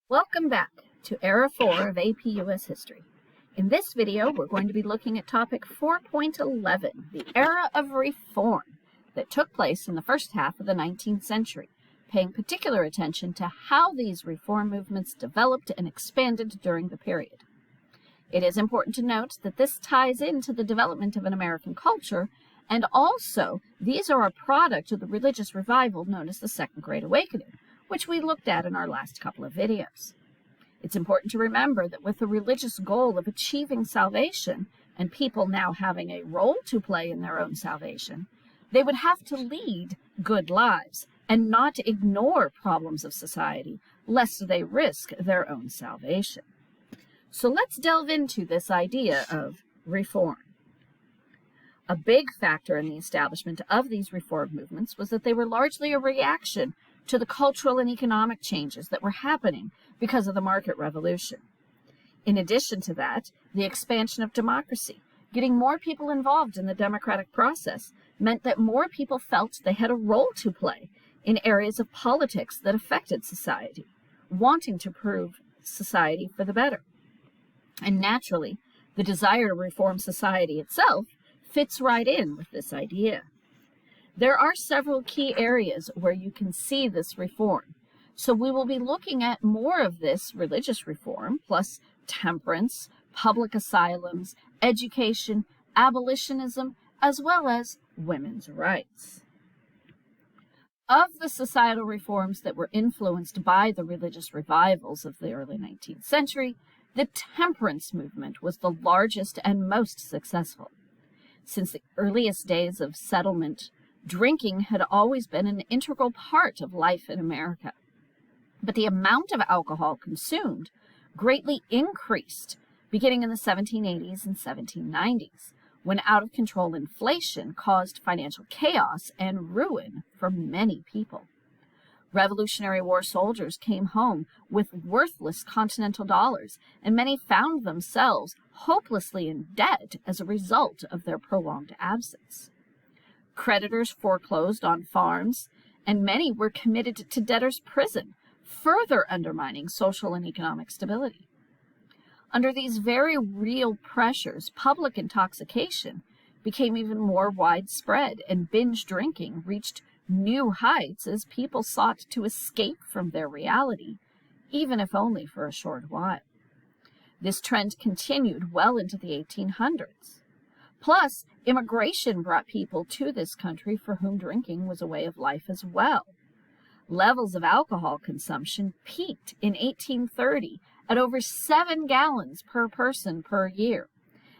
Welcome back to Era 4 of APUS History. In this video, we're going to be looking at topic 4.11, the era of reform that took place in the first half of the 19th century, paying particular attention to how these reform movements developed and expanded during the period. It is important to note that this ties into the development of an American culture, and also these are a product of the religious revival known as the Second Great Awakening, which we looked at in our last couple of videos. It's important to remember that with the religious goal of achieving salvation and people now having a role to play in their own salvation, they would have to lead good lives and not ignore problems of society, lest they risk their own salvation. So let's delve into this idea of reform. A big factor in the establishment of these reform movements was that they were largely a reaction to the cultural and economic changes that were happening because of the market revolution. In addition to that, the expansion of democracy, getting more people involved in the democratic process, meant that more people felt they had a role to play in areas of politics that affected society, wanting to improve society for the better. And naturally, the desire to reform society itself fits right in with this idea. There are several key areas where you can see this reform. So we will be looking at more of this religious reform, plus temperance, public asylums, education, abolitionism, as well as women's rights. Of the societal reforms that were influenced by the religious revivals of the early 19th century, the temperance movement was the largest and most successful. Since the earliest days of settlement, drinking had always been an integral part of life in America. But the amount of alcohol consumed greatly increased beginning in the 1780s and 1790s, when out-of-control inflation caused financial chaos and ruin for many people. Revolutionary War soldiers came home with worthless continental dollars, and many found themselves hopelessly in debt as a result of their prolonged absence. Creditors foreclosed on farms, and many were committed to debtor's prison, further undermining social and economic stability. Under these very real pressures, public intoxication became even more widespread, and binge drinking reached new heights as people sought to escape from their reality, even if only for a short while. This trend continued well into the 1800s. Plus, immigration brought people to this country for whom drinking was a way of life as well. Levels of alcohol consumption peaked in 1830 at over 7 gallons per person per year.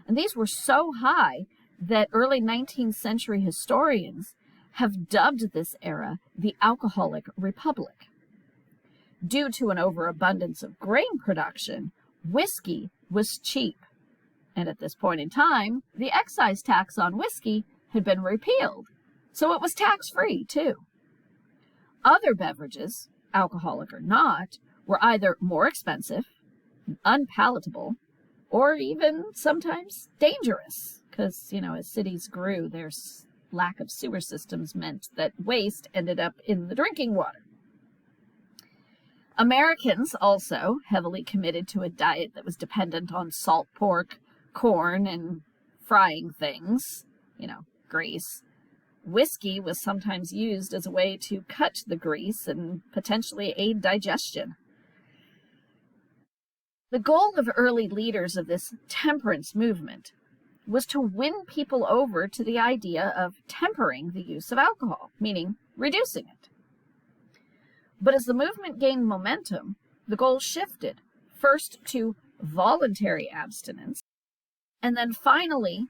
And these were so high that early 19th century historians have dubbed this era the Alcoholic Republic. Due to an overabundance of grain production, whiskey was cheap. And at this point in time, the excise tax on whiskey had been repealed, so it was tax-free too. Other beverages, alcoholic or not, were either more expensive, unpalatable, or even sometimes dangerous, because, as cities grew, their lack of sewer systems meant that waste ended up in the drinking water. Americans also heavily committed to a diet that was dependent on salt pork, corn, and frying things, grease. Whiskey was sometimes used as a way to cut the grease and potentially aid digestion. The goal of early leaders of this temperance movement was to win people over to the idea of tempering the use of alcohol, meaning reducing it. But as the movement gained momentum, the goal shifted, first to voluntary abstinence, and then finally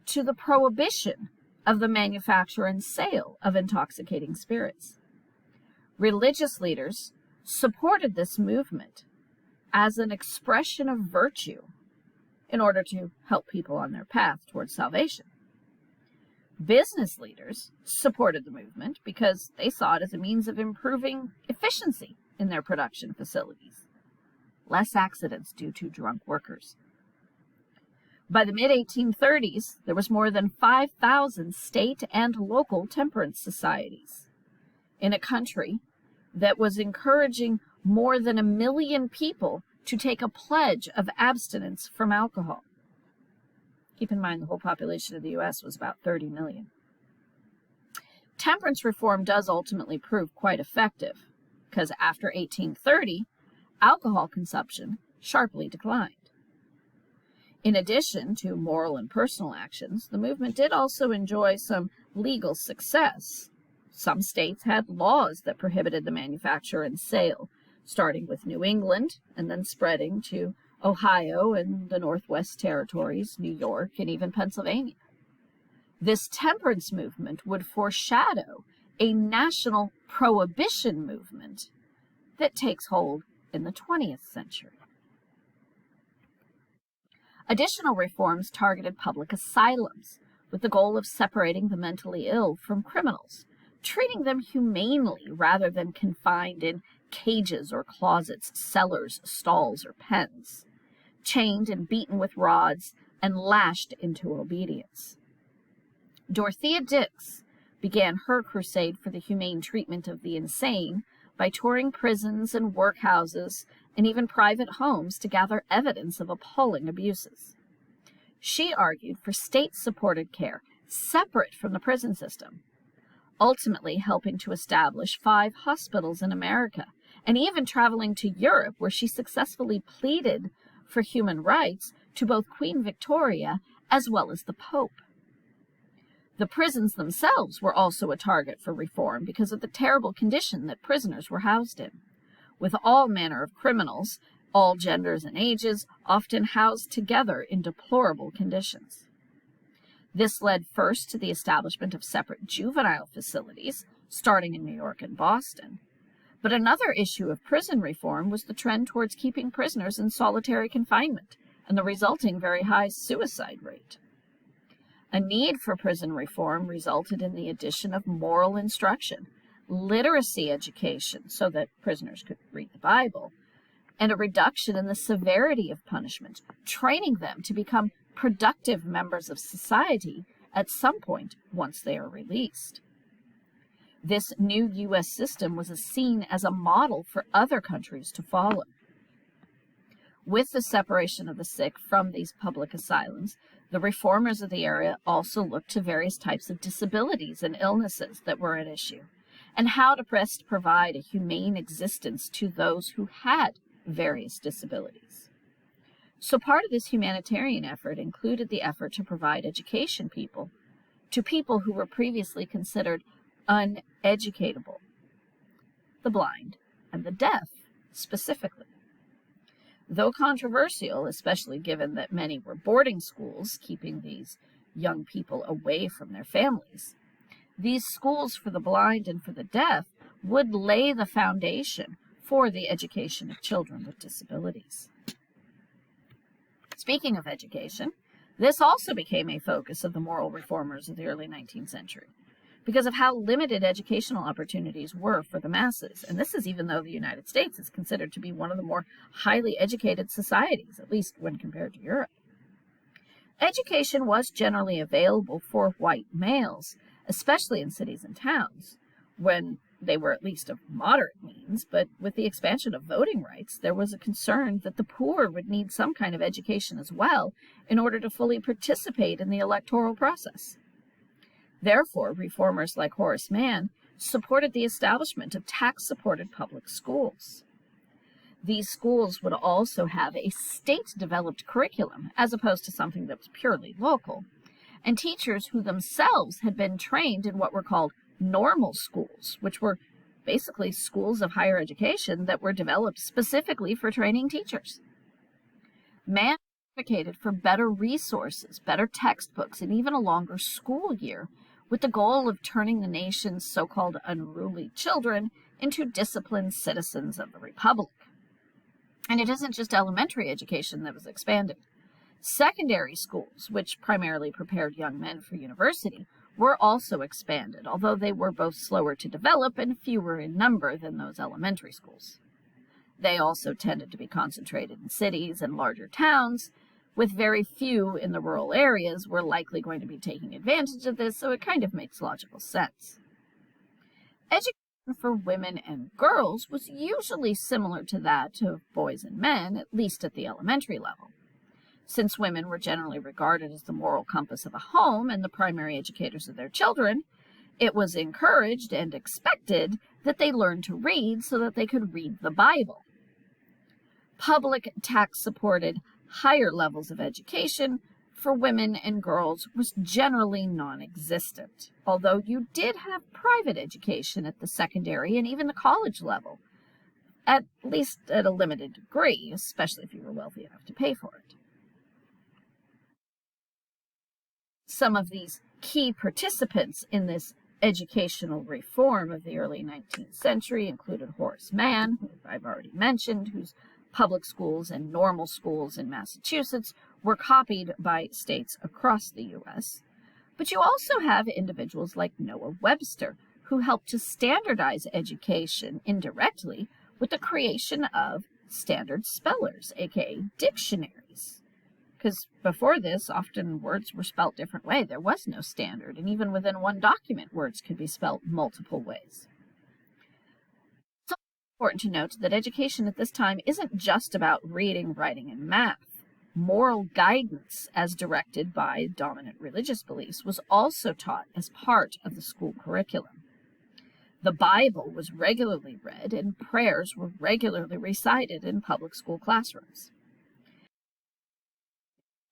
to the prohibition of the manufacture and sale of intoxicating spirits. Religious leaders supported this movement as an expression of virtue in order to help people on their path towards salvation. Business leaders supported the movement because they saw it as a means of improving efficiency in their production facilities, less accidents due to drunk workers. By the mid-1830s, there was more than 5,000 state and local temperance societies in a country that was encouraging more than 1 million people to take a pledge of abstinence from alcohol. Keep in mind the whole population of the U.S. was about 30 million. Temperance reform does ultimately prove quite effective, because after 1830, alcohol consumption sharply declined. In addition to moral and personal actions, the movement did also enjoy some legal success. Some states had laws that prohibited the manufacture and sale, starting with New England and then spreading to Ohio and the Northwest Territories, New York, and even Pennsylvania. This temperance movement would foreshadow a national prohibition movement that takes hold in the 20th century. Additional reforms targeted public asylums with the goal of separating the mentally ill from criminals, treating them humanely rather than confined in cages or closets, cellars, stalls, or pens, chained and beaten with rods and lashed into obedience. Dorothea Dix began her crusade for the humane treatment of the insane by touring prisons and workhouses and even private homes to gather evidence of appalling abuses. She argued for state-supported care separate from the prison system, ultimately helping to establish 5 hospitals in America, and even traveling to Europe, where she successfully pleaded for human rights to both Queen Victoria as well as the Pope. The prisons themselves were also a target for reform because of the terrible condition that prisoners were housed in, with all manner of criminals, all genders and ages, often housed together in deplorable conditions. This led first to the establishment of separate juvenile facilities, starting in New York and Boston. But another issue of prison reform was the trend towards keeping prisoners in solitary confinement and the resulting very high suicide rate. A need for prison reform resulted in the addition of moral instruction, literacy education so that prisoners could read the Bible, and a reduction in the severity of punishment, training them to become productive members of society at some point once they are released. This new U.S. system was seen as a model for other countries to follow. With the separation of the sick from these public asylums, the reformers of the era also looked to various types of disabilities and illnesses that were at issue, and how to best provide a humane existence to those who had various disabilities. So part of this humanitarian effort included the effort to provide education to people who were previously considered uneducatable, the blind and the deaf specifically. Though controversial, especially given that many were boarding schools, keeping these young people away from their families, these schools for the blind and for the deaf would lay the foundation for the education of children with disabilities. Speaking of education, this also became a focus of the moral reformers of the early 19th century because of how limited educational opportunities were for the masses. And this is even though the United States is considered to be one of the more highly educated societies, at least when compared to Europe. Education was generally available for white males, especially in cities and towns, when they were at least of moderate means, but with the expansion of voting rights, there was a concern that the poor would need some kind of education as well in order to fully participate in the electoral process. Therefore, reformers like Horace Mann supported the establishment of tax-supported public schools. These schools would also have a state-developed curriculum, as opposed to something that was purely local, and teachers who themselves had been trained in what were called normal schools, which were basically schools of higher education that were developed specifically for training teachers. Mann advocated for better resources, better textbooks, and even a longer school year, with the goal of turning the nation's so-called unruly children into disciplined citizens of the Republic. And it isn't just elementary education that was expanded. Secondary schools, which primarily prepared young men for university, were also expanded, although they were both slower to develop and fewer in number than those elementary schools. They also tended to be concentrated in cities and larger towns, with very few in the rural areas were likely going to be taking advantage of this, so it kind of makes logical sense. Education for women and girls was usually similar to that of boys and men, at least at the elementary level. Since women were generally regarded as the moral compass of a home and the primary educators of their children, it was encouraged and expected that they learn to read so that they could read the Bible. Public tax-supported higher levels of education for women and girls was generally non-existent, although you did have private education at the secondary and even the college level, at least at a limited degree, especially if you were wealthy enough to pay for it. Some of these key participants in this educational reform of the early 19th century included Horace Mann, who I've already mentioned, whose public schools and normal schools in Massachusetts were copied by states across the U.S. But you also have individuals like Noah Webster, who helped to standardize education indirectly with the creation of standard spellers, aka dictionaries. Because before this, often words were spelt different ways. There was no standard, and even within one document, words could be spelt multiple ways. It's important to note that education at this time isn't just about reading, writing, and math. Moral guidance, as directed by dominant religious beliefs, was also taught as part of the school curriculum. The Bible was regularly read, and prayers were regularly recited in public school classrooms.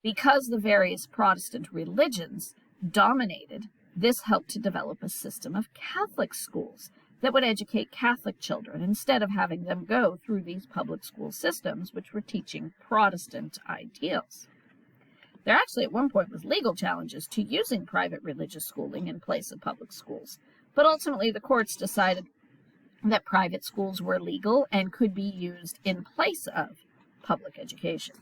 Because the various Protestant religions dominated, this helped to develop a system of Catholic schools that would educate Catholic children instead of having them go through these public school systems which were teaching Protestant ideals. There actually at one point was legal challenges to using private religious schooling in place of public schools, but ultimately the courts decided that private schools were legal and could be used in place of public education.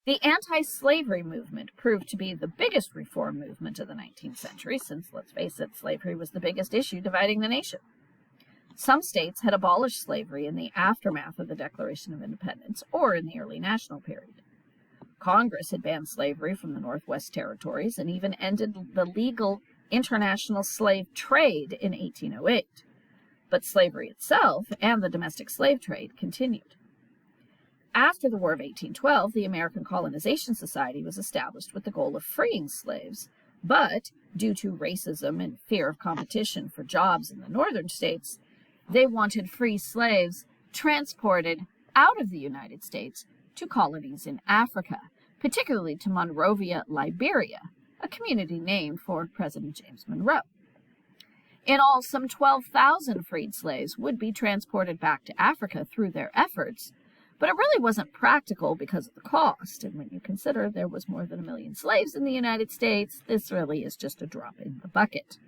The anti-slavery movement proved to be the biggest reform movement of the 19th century, since, let's face it, slavery was the biggest issue dividing the nation. Some states had abolished slavery in the aftermath of the Declaration of Independence or in the early national period. Congress had banned slavery from the Northwest Territories and even ended the legal international slave trade in 1808. But slavery itself and the domestic slave trade continued. After the War of 1812, the American Colonization Society was established with the goal of freeing slaves, but due to racism and fear of competition for jobs in the northern states, they wanted free slaves transported out of the United States to colonies in Africa, particularly to Monrovia, Liberia, a community named for President James Monroe. In all, some 12,000 freed slaves would be transported back to Africa through their efforts, but it really wasn't practical because of the cost, and when you consider there was more than 1 million slaves in the United States, this really is just a drop in the bucket.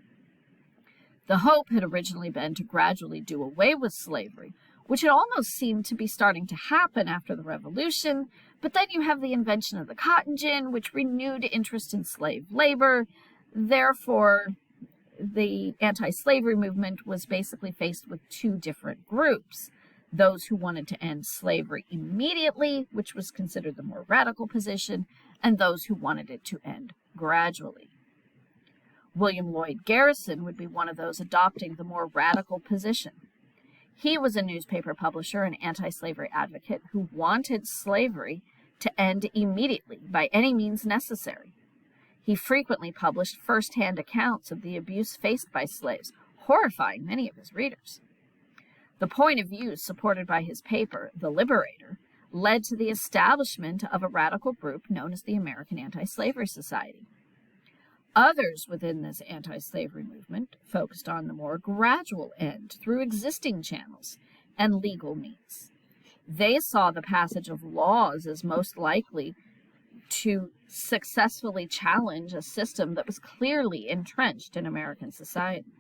The hope had originally been to gradually do away with slavery, which had almost seemed to be starting to happen after the Revolution, but then you have the invention of the cotton gin, which renewed interest in slave labor. Therefore, the anti-slavery movement was basically faced with two different groups. Those who wanted to end slavery immediately, which was considered the more radical position, and those who wanted it to end gradually. William Lloyd Garrison would be one of those adopting the more radical position. He was a newspaper publisher and anti-slavery advocate who wanted slavery to end immediately by any means necessary. He frequently published first-hand accounts of the abuse faced by slaves, horrifying many of his readers. The point of view supported by his paper, The Liberator, led to the establishment of a radical group known as the American Anti-Slavery Society. Others within this anti-slavery movement focused on the more gradual end through existing channels and legal means. They saw the passage of laws as most likely to successfully challenge a system that was clearly entrenched in American society.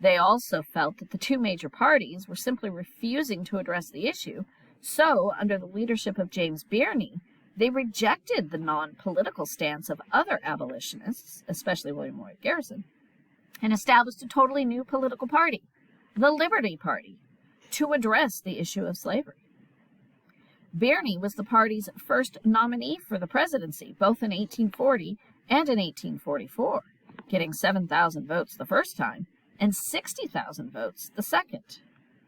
They also felt that the two major parties were simply refusing to address the issue, so, under the leadership of James Birney, they rejected the non-political stance of other abolitionists, especially William Lloyd Garrison, and established a totally new political party, the Liberty Party, to address the issue of slavery. Birney was the party's first nominee for the presidency, both in 1840 and in 1844, getting 7,000 votes the first time, and 60,000 votes the second.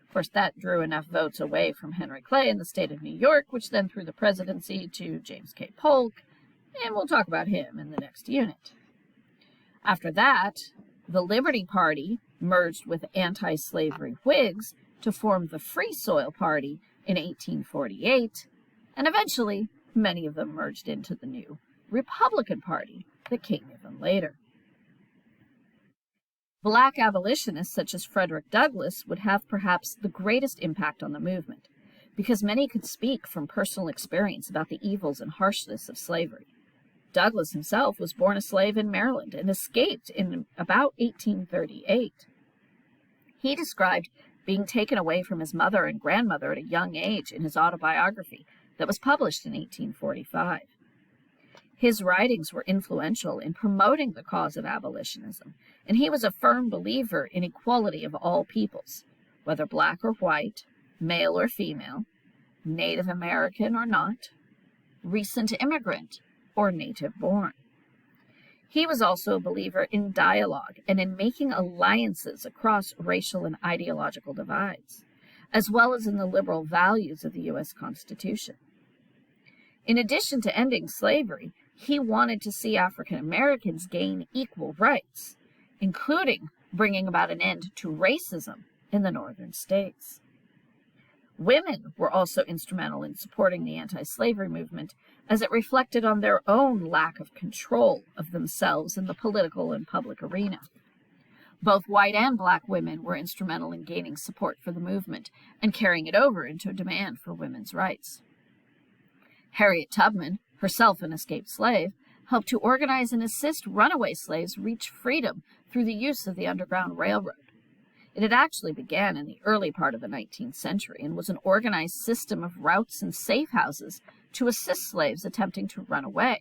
Of course, that drew enough votes away from Henry Clay in the state of New York, which then threw the presidency to James K. Polk, and we'll talk about him in the next unit. After that, the Liberty Party merged with anti-slavery Whigs to form the Free Soil Party in 1848, and eventually many of them merged into the new Republican Party that came even later. Black abolitionists such as Frederick Douglass would have perhaps the greatest impact on the movement, because many could speak from personal experience about the evils and harshness of slavery. Douglass himself was born a slave in Maryland and escaped in about 1838. He described being taken away from his mother and grandmother at a young age in his autobiography that was published in 1845. His writings were influential in promoting the cause of abolitionism, and he was a firm believer in equality of all peoples, whether black or white, male or female, Native American or not, recent immigrant or native-born. He was also a believer in dialogue and in making alliances across racial and ideological divides, as well as in the liberal values of the U.S. Constitution. In addition to ending slavery, he wanted to see African Americans gain equal rights, including bringing about an end to racism in the northern states. Women were also instrumental in supporting the anti-slavery movement, as it reflected on their own lack of control of themselves in the political and public arena. Both white and black women were instrumental in gaining support for the movement and carrying it over into a demand for women's rights. Harriet Tubman, herself an escaped slave, helped to organize and assist runaway slaves reach freedom through the use of the Underground Railroad. It had actually began in the early part of the 19th century and was an organized system of routes and safe houses to assist slaves attempting to run away.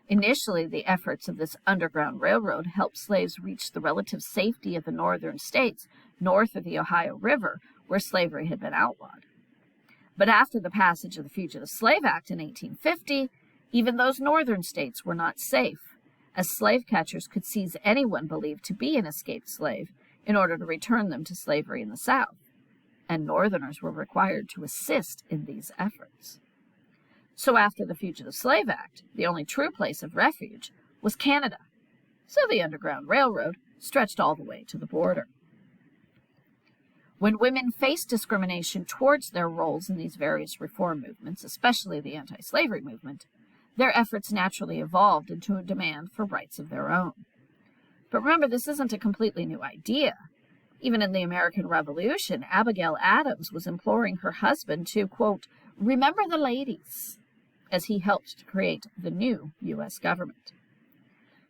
Initially, the efforts of this Underground Railroad helped slaves reach the relative safety of the northern states north of the Ohio River, where slavery had been outlawed. But after the passage of the Fugitive Slave Act in 1850, even those northern states were not safe, as slave catchers could seize anyone believed to be an escaped slave in order to return them to slavery in the South, and Northerners were required to assist in these efforts. So after the Fugitive Slave Act, the only true place of refuge was Canada, so the Underground Railroad stretched all the way to the border. When women faced discrimination towards their roles in these various reform movements, especially the anti-slavery movement, their efforts naturally evolved into a demand for rights of their own. But remember, this isn't a completely new idea. Even in the American Revolution, Abigail Adams was imploring her husband to, quote, remember the ladies, as he helped to create the new U.S. government.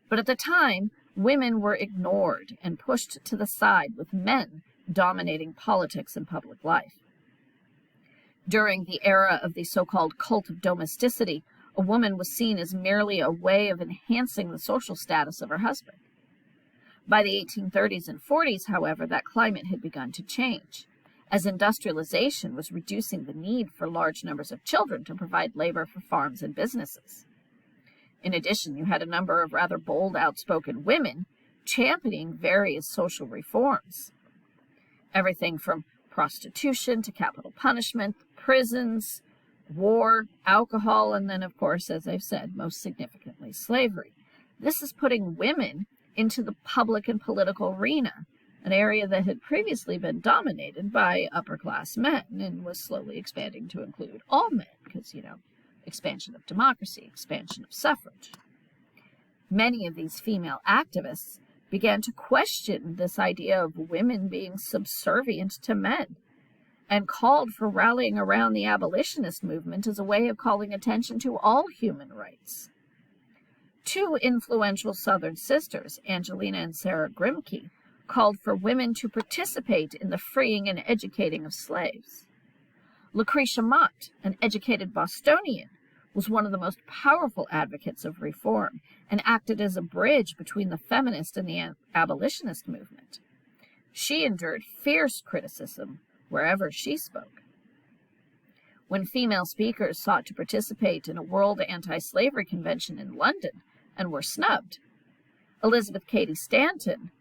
But at the time, women were ignored and pushed to the side, with men dominating politics and public life. During the era of the so-called cult of domesticity, a woman was seen as merely a way of enhancing the social status of her husband. By the 1830s and 40s, however, that climate had begun to change, as industrialization was reducing the need for large numbers of children to provide labor for farms and businesses. In addition, you had a number of rather bold, outspoken women championing various social reforms. Everything from prostitution to capital punishment, prisons, war, alcohol, and then, of course, as I've said, most significantly, slavery. This is putting women into the public and political arena, an area that had previously been dominated by upper-class men and was slowly expanding to include all men, because, expansion of democracy, expansion of suffrage. Many of these female activists began to question this idea of women being subservient to men and called for rallying around the abolitionist movement as a way of calling attention to all human rights. Two influential Southern sisters, Angelina and Sarah Grimke, called for women to participate in the freeing and educating of slaves. Lucretia Mott, an educated Bostonian, was one of the most powerful advocates of reform and acted as a bridge between the feminist and the abolitionist movement. She endured fierce criticism wherever she spoke. When female speakers sought to participate in a World Anti-Slavery Convention in London and were snubbed, Elizabeth Cady Stanton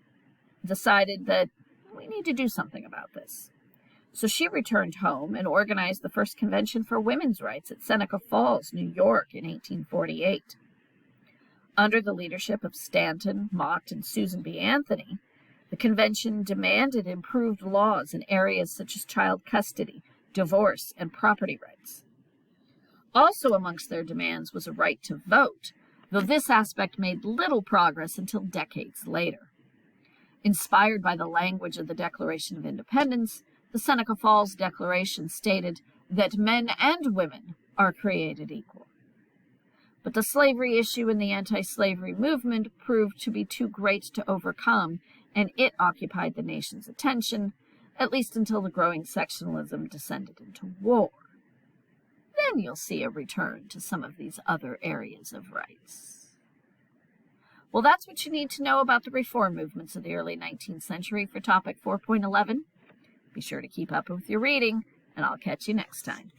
decided that we need to do something about this. So she returned home and organized the first convention for women's rights at Seneca Falls, New York in 1848. Under the leadership of Stanton, Mott, and Susan B. Anthony, the convention demanded improved laws in areas such as child custody, divorce, and property rights. Also amongst their demands was a right to vote, though this aspect made little progress until decades later. Inspired by the language of the Declaration of Independence, the Seneca Falls Declaration stated that men and women are created equal. But the slavery issue in the anti-slavery movement proved to be too great to overcome, and it occupied the nation's attention, at least until the growing sectionalism descended into war. Then you'll see a return to some of these other areas of rights. Well, that's what you need to know about the reform movements of the early 19th century for topic 4.11. Be sure to keep up with your reading, and I'll catch you next time.